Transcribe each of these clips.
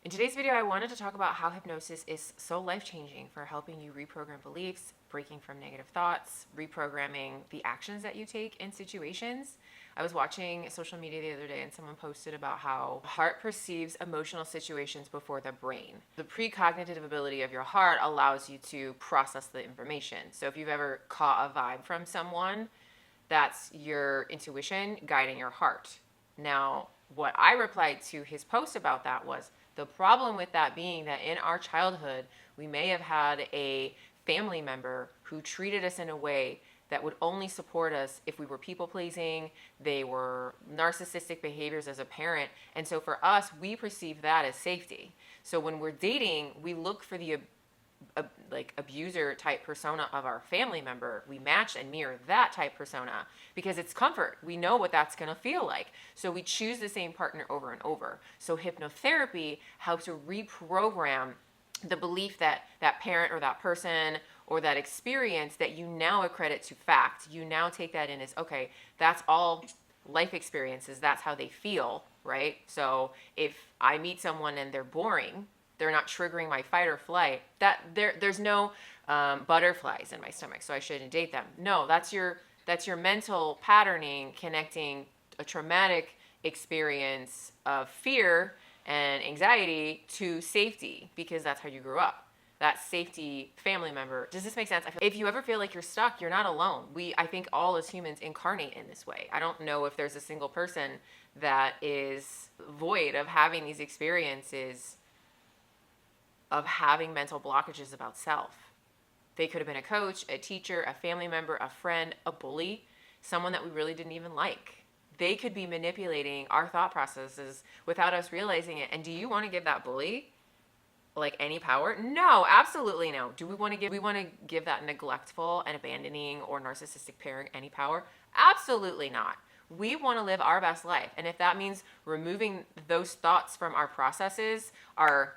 In today's video, I wanted to talk about how hypnosis is so life-changing for helping you reprogram beliefs, breaking from negative thoughts, reprogramming the actions that you take in situations. I was watching social media the other day and someone posted about how the heart perceives emotional situations before the brain. The precognitive ability of your heart allows you to process the information. So if you've ever caught a vibe from someone, that's your intuition guiding your heart. Now, what I replied to his post about that was, the problem with that being that in our childhood, we may have had a family member who treated us in a way that would only support us if we were people pleasing. They were narcissistic behaviors as a parent. And so for us, we perceive that as safety. So when we're dating, we look for the abuser type persona of our family member. We match and mirror that type persona because it's comfort. We know what that's going to feel like. So we choose the same partner over and over. So hypnotherapy helps to reprogram the belief that that parent or that person or that experience that you now accredit to fact. You now take that in as, okay, that's all life experiences. That's how they feel, right? So if I meet someone and they're boring, they're not triggering my fight or flight, that there's no butterflies in my stomach, so I shouldn't date them. No, that's your mental patterning connecting a traumatic experience of fear and anxiety to safety because that's how you grew up. That safety family member. Does this make sense? If you ever feel like you're stuck, you're not alone. I think all as humans incarnate in this way. I don't know if there's a single person that is void of having these experiences of having mental blockages about self. They could have been a coach, a teacher, a family member, a friend, a bully, someone that we really didn't even like. They could be manipulating our thought processes without us realizing it. And do you want to give that bully like any power? No, absolutely no. Do we want to give that neglectful and abandoning or narcissistic parent any power? Absolutely not. We want to live our best life. And if that means removing those thoughts from our processes, our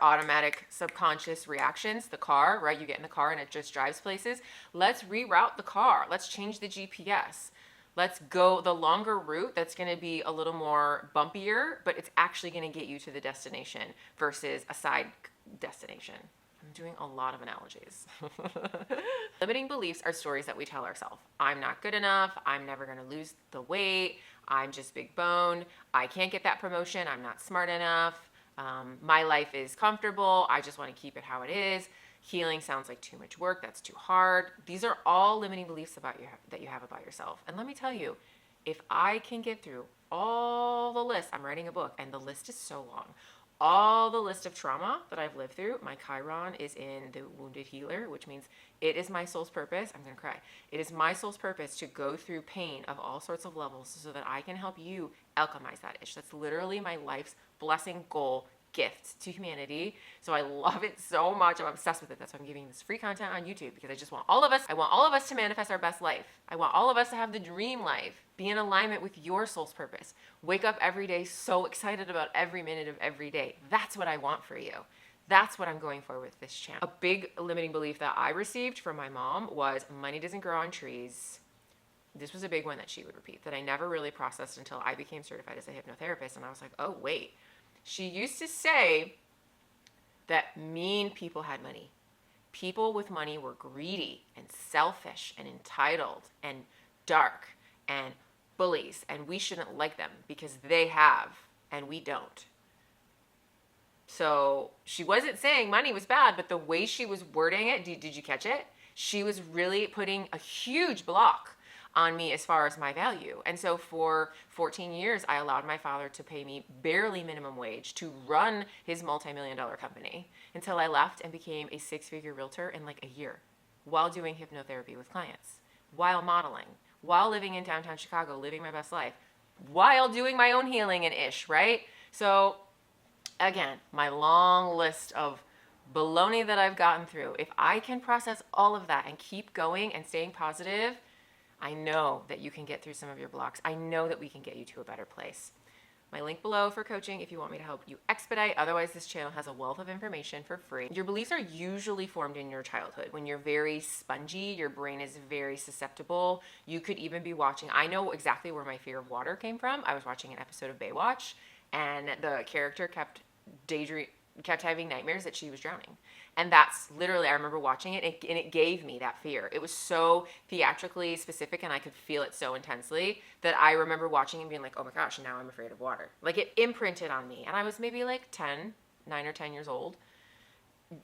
automatic subconscious reactions, the car, right? You get in the car and it just drives places. Let's reroute the car. Let's change the GPS. Let's go the longer route that's going to be a little more bumpier, but it's actually going to get you to the destination versus a side destination. I'm doing a lot of analogies. Limiting beliefs are stories that we tell ourselves. I'm not good enough. I'm never going to lose the weight. I'm just big boned. I can't get that promotion. I'm not smart enough. My life is comfortable. I just want to keep it how it is. Healing sounds like too much work. That's too hard. These are all limiting beliefs about you that you have about yourself. And let me tell you, if I can get through all the lists, I'm writing a book and the list is so long. All the list of trauma that I've lived through, my Chiron is in the wounded healer, which means it is my soul's purpose. I'm going to cry. It is my soul's purpose to go through pain of all sorts of levels so that I can help you alchemize that itch. That's literally my life's blessing, goal, gift to humanity. So I love it so much. I'm obsessed with it. That's why I'm giving this free content on YouTube, because I want all of us to manifest our best life. I want all of us to have the dream life, be in alignment with your soul's purpose. Wake up every day so excited about every minute of every day. That's what I want for you. That's what I'm going for with this channel. A big limiting belief that I received from my mom was money doesn't grow on trees. This was a big one that she would repeat that I never really processed until I became certified as a hypnotherapist. And I was like, oh, wait. She used to say that mean people had money. People with money were greedy and selfish and entitled and dark and bullies, and we shouldn't like them because they have and we don't. So she wasn't saying money was bad, but the way she was wording it, did you catch it? She was really putting a huge block on me as far as my value. And so for 14 years, I allowed my father to pay me barely minimum wage to run his multi-million-dollar company until I left and became a 6-figure realtor in like a year while doing hypnotherapy with clients, while modeling, while living in downtown Chicago, living my best life, while doing my own healing and ish, right? So again, my long list of baloney that I've gotten through, if I can process all of that and keep going and staying positive, I know that you can get through some of your blocks. I know that we can get you to a better place. My link below for coaching if you want me to help you expedite. Otherwise, this channel has a wealth of information for free. Your beliefs are usually formed in your childhood. When you're very spongy, your brain is very susceptible. You could even be watching. I know exactly where my fear of water came from. I was watching an episode of Baywatch, and the character kept kept having nightmares that she was drowning. And that's literally, I remember watching it, and it gave me that fear. It was so theatrically specific, and I could feel it so intensely that I remember watching and being like, oh my gosh, now I'm afraid of water. Like, it imprinted on me. And I was maybe like 9 or 10 years old.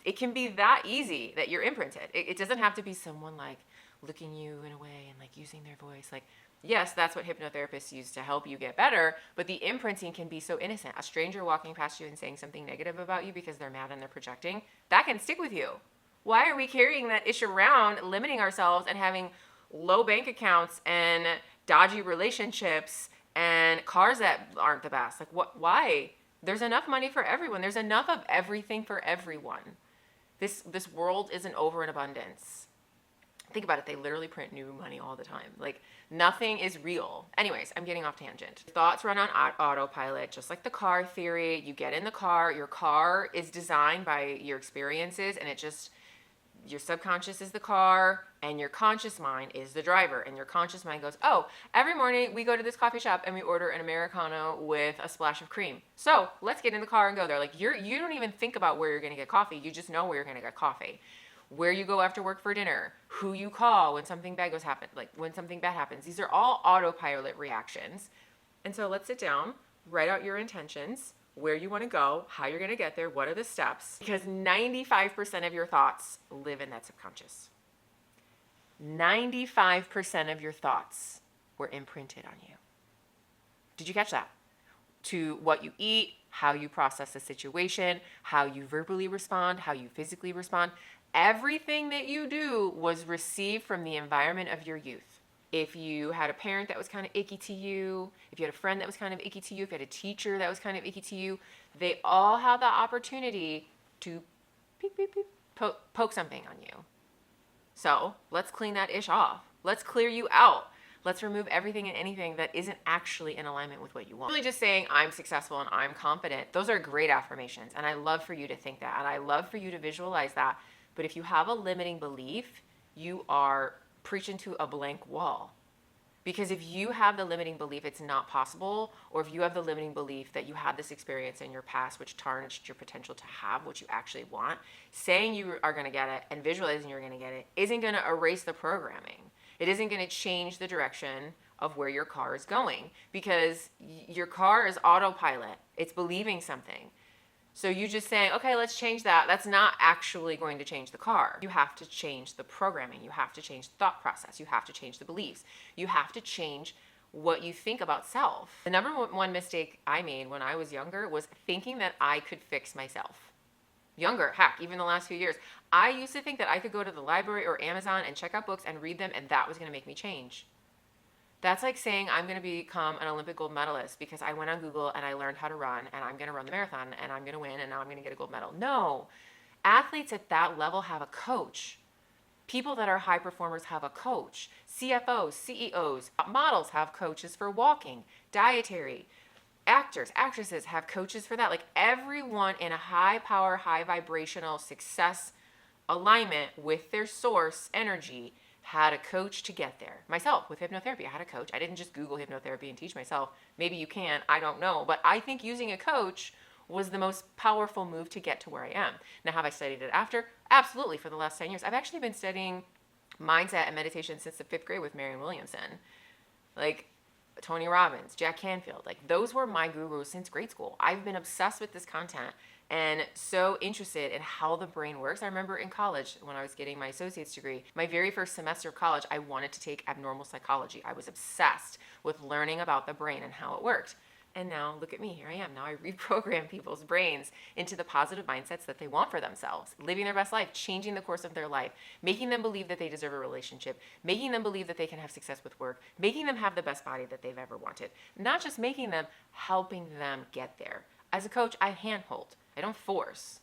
It can be that easy that you're imprinted. It doesn't have to be someone like looking you in a way and like using their voice. Like, yes, that's what hypnotherapists use to help you get better, but the imprinting can be so innocent. A stranger walking past you and saying something negative about you because they're mad and they're projecting, that can stick with you. Why are we carrying that ish around, limiting ourselves and having low bank accounts and dodgy relationships and cars that aren't the best? Like, what? Why? There's enough money for everyone. There's enough of everything for everyone. This world isn't over in abundance. Think about it. They literally print new money all the time. Like, nothing is real. Anyways, I'm getting off tangent. Thoughts run on autopilot, just like the car theory. You get in the car. Your car is designed by your experiences, and your subconscious is the car, and your conscious mind is the driver. And your conscious mind goes, oh, every morning we go to this coffee shop and we order an Americano with a splash of cream. So let's get in the car and go there. Like, you don't even think about where you're going to get coffee. You just know where you're going to get coffee. Where you go after work for dinner, who you call when something bad when something bad happens. These are all autopilot reactions. And so let's sit down, write out your intentions, where you want to go, how you're going to get there, what are the steps, because 95% of your thoughts live in that subconscious. 95% of your thoughts were imprinted on you. Did you catch that? To what you eat, how you process the situation, how you verbally respond, how you physically respond. Everything that you do was received from the environment of your youth. If you had a parent that was kind of icky to you, if you had a friend that was kind of icky to you, if you had a teacher that was kind of icky to you, they all have the opportunity to beep, beep, beep, poke something on you. So let's clean that ish off. Let's clear you out. Let's remove everything and anything that isn't actually in alignment with what you want. Really just saying I'm successful and I'm confident. Those are great affirmations. And I love for you to think that. And I love for you to visualize that. But if you have a limiting belief, you are preaching to a blank wall. Because if you have the limiting belief it's not possible, or if you have the limiting belief that you had this experience in your past which tarnished your potential to have what you actually want, saying you are going to get it and visualizing you're going to get it isn't going to erase the programming. It isn't going to change the direction of where your car is going, because your car is autopilot. It's believing something. So you just saying, okay, let's change that. That's not actually going to change the car. You have to change the programming. You have to change the thought process. You have to change the beliefs. You have to change what you think about self. The number one mistake I made when I was younger was thinking that I could fix myself. Younger, heck, even the last few years. I used to think that I could go to the library or Amazon and check out books and read them, and that was going to make me change. That's like saying I'm going to become an Olympic gold medalist because I went on Google and I learned how to run, and I'm going to run the marathon and I'm going to win, and now I'm going to get a gold medal. No. Athletes at that level have a coach. People that are high performers have a coach. CFOs, CEOs, models have coaches for walking, dietary. Actors, actresses have coaches for that. Like, everyone in a high power, high vibrational success alignment with their source energy had a coach to get there. Myself, with hypnotherapy, I had a coach. I didn't just Google hypnotherapy and teach myself. Maybe you can, I don't know. But I think using a coach was the most powerful move to get to where I am. Now, have I studied it after? Absolutely, for the last 10 years. I've actually been studying mindset and meditation since the 5th grade with Marianne Williamson. Like, Tony Robbins, Jack Canfield. Like, those were my gurus since grade school. I've been obsessed with this content and so interested in how the brain works. I remember in college when I was getting my associate's degree, my very first semester of college, I wanted to take abnormal psychology. I was obsessed with learning about the brain and how it worked. And now look at me, here I am. Now I reprogram people's brains into the positive mindsets that they want for themselves, living their best life, changing the course of their life, making them believe that they deserve a relationship, making them believe that they can have success with work, making them have the best body that they've ever wanted. Not just making them, helping them get there. As a coach, I handhold. I don't force.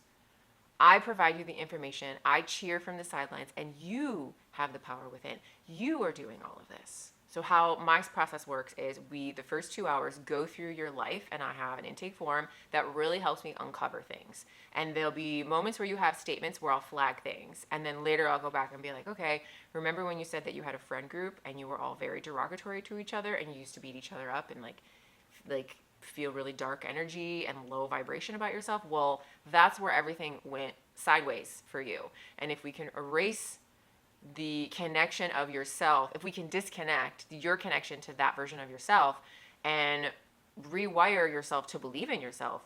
I provide you the information. I cheer from the sidelines, and you have the power within. You are doing all of this. So how my process works is the first 2 hours go through your life, and I have an intake form that really helps me uncover things. And there'll be moments where you have statements where I'll flag things. And then later I'll go back and be like, okay, remember when you said that you had a friend group and you were all very derogatory to each other and you used to beat each other up and like feel really dark energy and low vibration about yourself, well, that's where everything went sideways for you. And if we can erase the connection of yourself, if we can disconnect your connection to that version of yourself and rewire yourself to believe in yourself,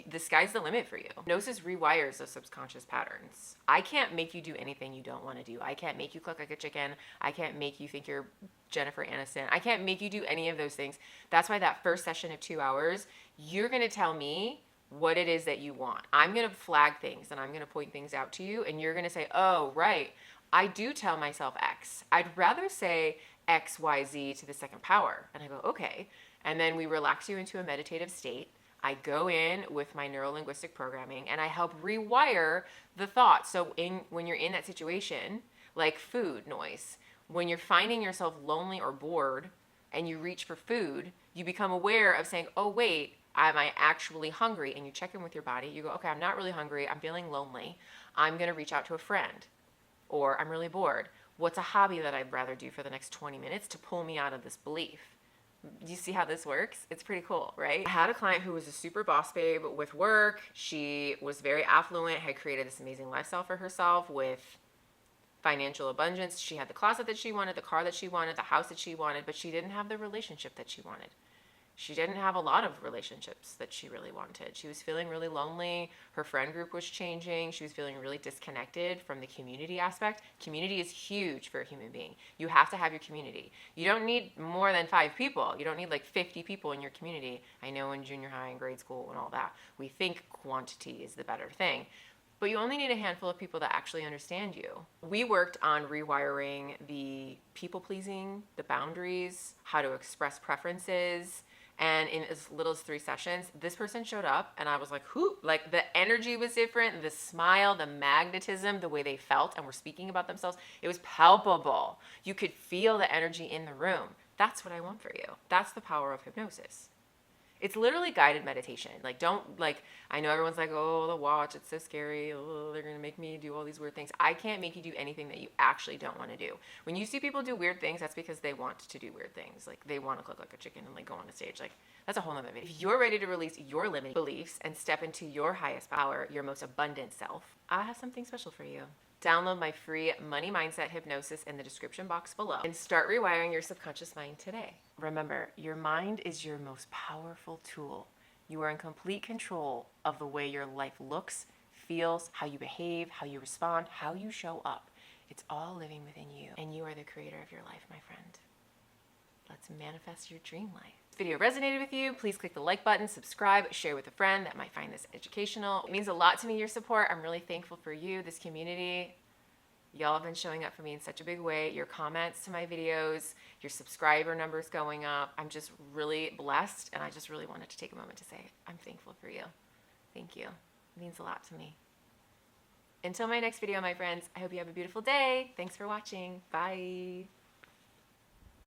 the sky's the limit for you. Hypnosis rewires those subconscious patterns. I can't make you do anything you don't want to do. I can't make you cluck like a chicken. I can't make you think you're Jennifer Aniston. I can't make you do any of those things. That's why that first session of 2 hours, you're going to tell me what it is that you want. I'm going to flag things and I'm going to point things out to you, and you're going to say, oh, right, I do tell myself X. I'd rather say X, Y, Z to the second power. And I go, okay. And then we relax you into a meditative state. I go in with my neuro-linguistic programming and I help rewire the thoughts. So when you're in that situation, like food noise, when you're finding yourself lonely or bored and you reach for food, you become aware of saying, oh, wait, am I actually hungry? And you check in with your body. You go, okay, I'm not really hungry. I'm feeling lonely. I'm going to reach out to a friend. Or I'm really bored. What's a hobby that I'd rather do for the next 20 minutes to pull me out of this belief? Do you see how this works? It's pretty cool, right? I had a client who was a super boss babe with work. She was very affluent, had created this amazing lifestyle for herself with financial abundance. She had the closet that she wanted, the car that she wanted, the house that she wanted, but she didn't have the relationship that she wanted. She didn't have a lot of relationships that she really wanted. She was feeling really lonely. Her friend group was changing. She was feeling really disconnected from the community aspect. Community is huge for a human being. You have to have your community. You don't need more than 5 people. You don't need like 50 people in your community. I know in junior high and grade school and all that, we think quantity is the better thing. But you only need a handful of people that actually understand you. We worked on rewiring the people-pleasing, the boundaries, how to express preferences. And in as little as 3 sessions, this person showed up and I was like, whoo, like the energy was different, the smile, the magnetism, the way they felt and were speaking about themselves, it was palpable. You could feel the energy in the room. That's what I want for you. That's the power of hypnosis. It's literally guided meditation. Like, don't, like, I know everyone's like, oh, the watch, it's so scary. Oh, they're going to make me do all these weird things. I can't make you do anything that you actually don't want to do. When you see people do weird things, that's because they want to do weird things. Like, they want to look like a chicken and, like, go on a stage. Like, that's a whole nother video. If you're ready to release your limiting beliefs and step into your highest power, your most abundant self, I have something special for you. Download my free Money Mindset Hypnosis in the description box below and start rewiring your subconscious mind today. Remember, your mind is your most powerful tool. You are in complete control of the way your life looks, feels, how you behave, how you respond, how you show up. It's all living within you, and you are the creator of your life, my friend. Let's manifest your dream life. If this video resonated with you, please click the like button, subscribe, share with a friend that might find this educational. It means a lot to me, your support. I'm really thankful for you, this community. Y'all have been showing up for me in such a big way. Your comments to my videos, your subscriber numbers going up. I'm just really blessed, and I just really wanted to take a moment to say I'm thankful for you. Thank you. It means a lot to me. Until my next video, my friends, I hope you have a beautiful day. Thanks for watching. Bye.